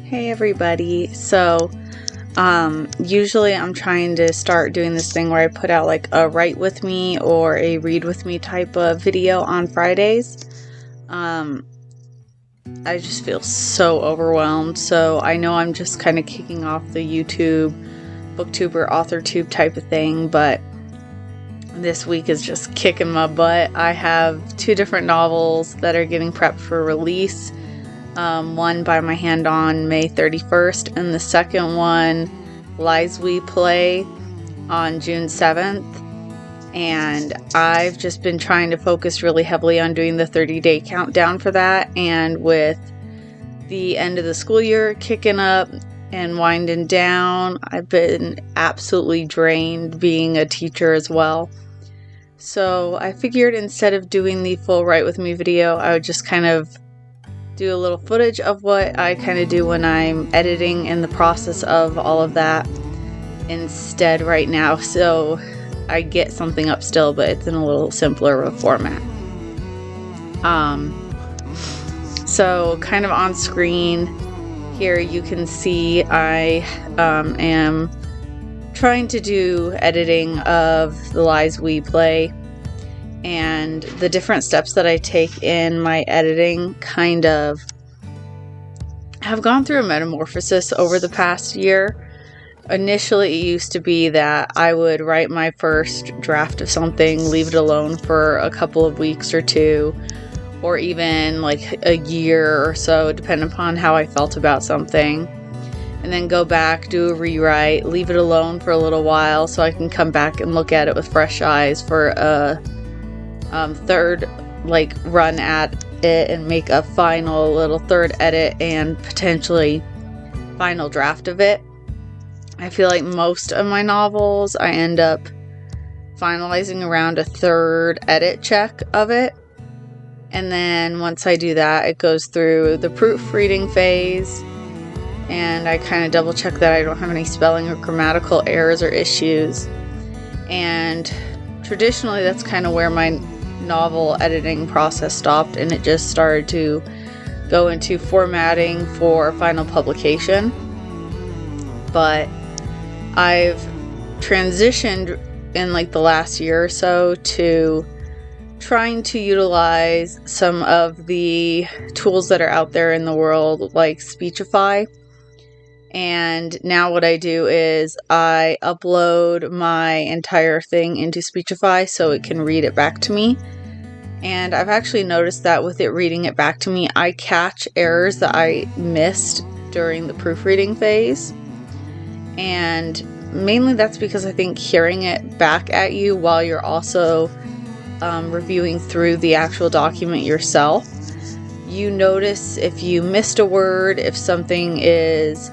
Hey everybody. Usually I'm trying to start doing this thing where I put out like a write with me or a read with me type of video on Fridays. I just feel so overwhelmed. So I know I'm just kind of kicking off the YouTube, BookTube or AuthorTube type of thing, but this week is just kicking my butt. I have 2 different novels that are getting prepped for release. One by my hand on May 31st, and the second one, Lies We Play, on June 7th. And I've just been trying to focus really heavily on doing the 30-day countdown for that. And with the end of the school year kicking up and winding down, I've been absolutely drained being a teacher as well. So I figured instead of doing the full write with me video, I would just kind of do a little footage of what I kind of do when I'm editing in the process of all of that instead right now. So I get something up still, but it's in a little simpler of a format. So kind of on screen here you can see I am trying to do editing of the Lies We Play. And the different steps that I take in my editing kind of have gone through a metamorphosis over the past year. Initially, it used to be that I would write my first draft of something, leave it alone for a couple of weeks or 2, or even like a year or so, depending upon how I felt about something. And then go back, do a rewrite, leave it alone for a little while so I can come back and look at it with fresh eyes for a third run at it and make a final little third edit and potentially final draft of it. I feel like most of my novels I end up finalizing around a third edit check of it, and then once I do that, it goes through the proofreading phase and I kind of double check that I don't have any spelling or grammatical errors or issues. And traditionally that's kind of where my novel editing process stopped, and it just started to go into formatting for final publication. But I've transitioned in the last year or so to trying to utilize some of the tools that are out there in the world, like Speechify. And now what I do is I upload my entire thing into Speechify so it can read it back to me. And I've actually noticed that with it reading it back to me, I catch errors that I missed during the proofreading phase. And mainly that's because I think hearing it back at you while you're also reviewing through the actual document yourself, you notice if you missed a word, if something is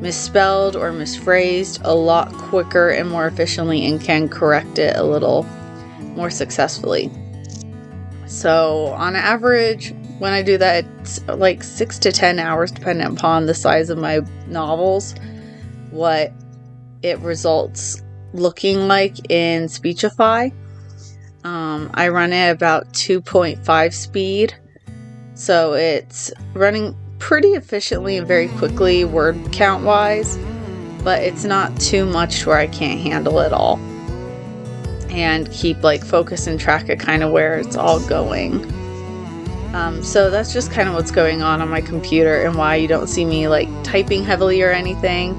misspelled or misphrased a lot quicker and more efficiently, and can correct it a little more successfully. So on average, when I do that, it's like 6 to 10 hours depending upon the size of my novels, what it results looking like in Speechify. I run it about 2.5 speed, so it's running pretty efficiently and very quickly word count wise, but it's not too much where I can't handle it all and keep focus and track of kind of where it's all going. So that's just kind of what's going on my computer, and why you don't see me typing heavily or anything.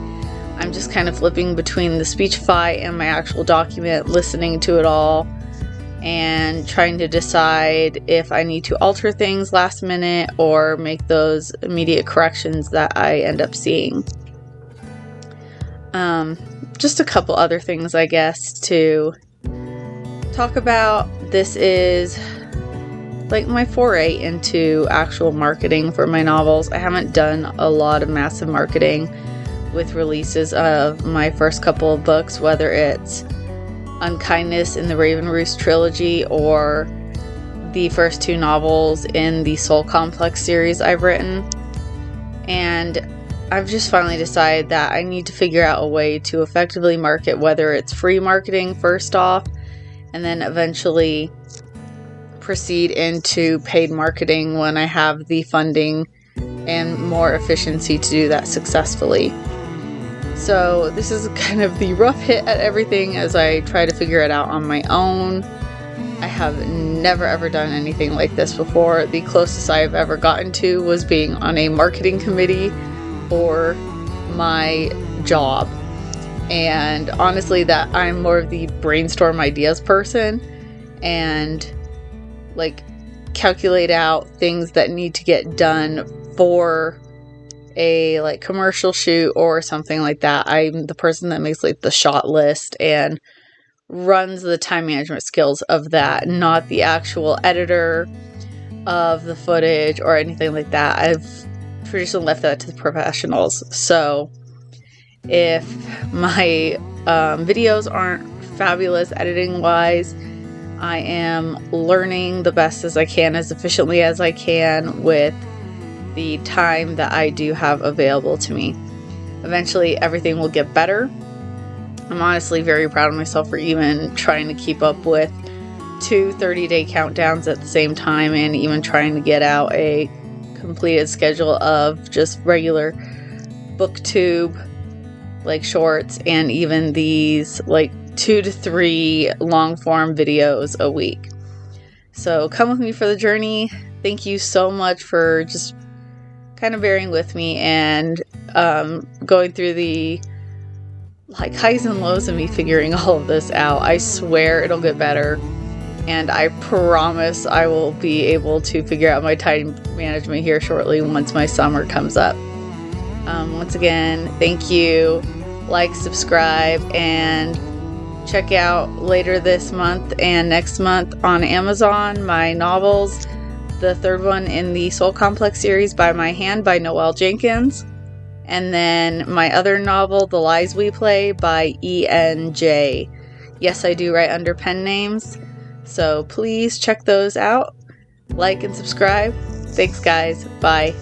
I'm just kind of flipping between the Speechify and my actual document, listening to it all and trying to decide if I need to alter things last minute or make those immediate corrections that I end up seeing. Just a couple other things, I guess, to talk about. This is my foray into actual marketing for my novels. I haven't done a lot of massive marketing with releases of my first couple of books, whether it's Unkindness in the Raven Roost trilogy or the first 2 novels in the Soul Complex series I've written. And I've just finally decided that I need to figure out a way to effectively market, whether it's free marketing first off, and then eventually proceed into paid marketing when I have the funding and more efficiency to do that successfully. So this is kind of the rough hit at everything as I try to figure it out on my own. I have never ever done anything like this before. The closest I've ever gotten to was being on a marketing committee for my job. And honestly, that I'm more of the brainstorm ideas person and like calculate out things that need to get done for a like commercial shoot or something like that. I'm the person that makes like the shot list and runs the time management skills of that, not the actual editor of the footage or anything like that. I've traditionally left that to the professionals. So if my videos aren't fabulous editing wise, I am learning the best as I can, as efficiently as I can with the time that I do have available to me. Eventually everything will get better. I'm honestly very proud of myself for even trying to keep up with 2 30-day countdowns at the same time, and even trying to get out a completed schedule of just regular booktube like shorts, and even these like 2 to 3 long form videos a week. So come with me for the journey. Thank you so much for just kind of bearing with me and going through the like highs and lows of me figuring all of this out. I swear it'll get better, and I promise I will be able to figure out my time management here shortly once my summer comes up. Once again, thank you. Like, subscribe, and check out later this month and next month on Amazon my novels. The third one in the Soul Complex series, By My Hand by Noelle Jenkins. And then my other novel, The Lies We Play by E.N.J. Yes, I do write under pen names. So please check those out. Like and subscribe. Thanks, guys. Bye.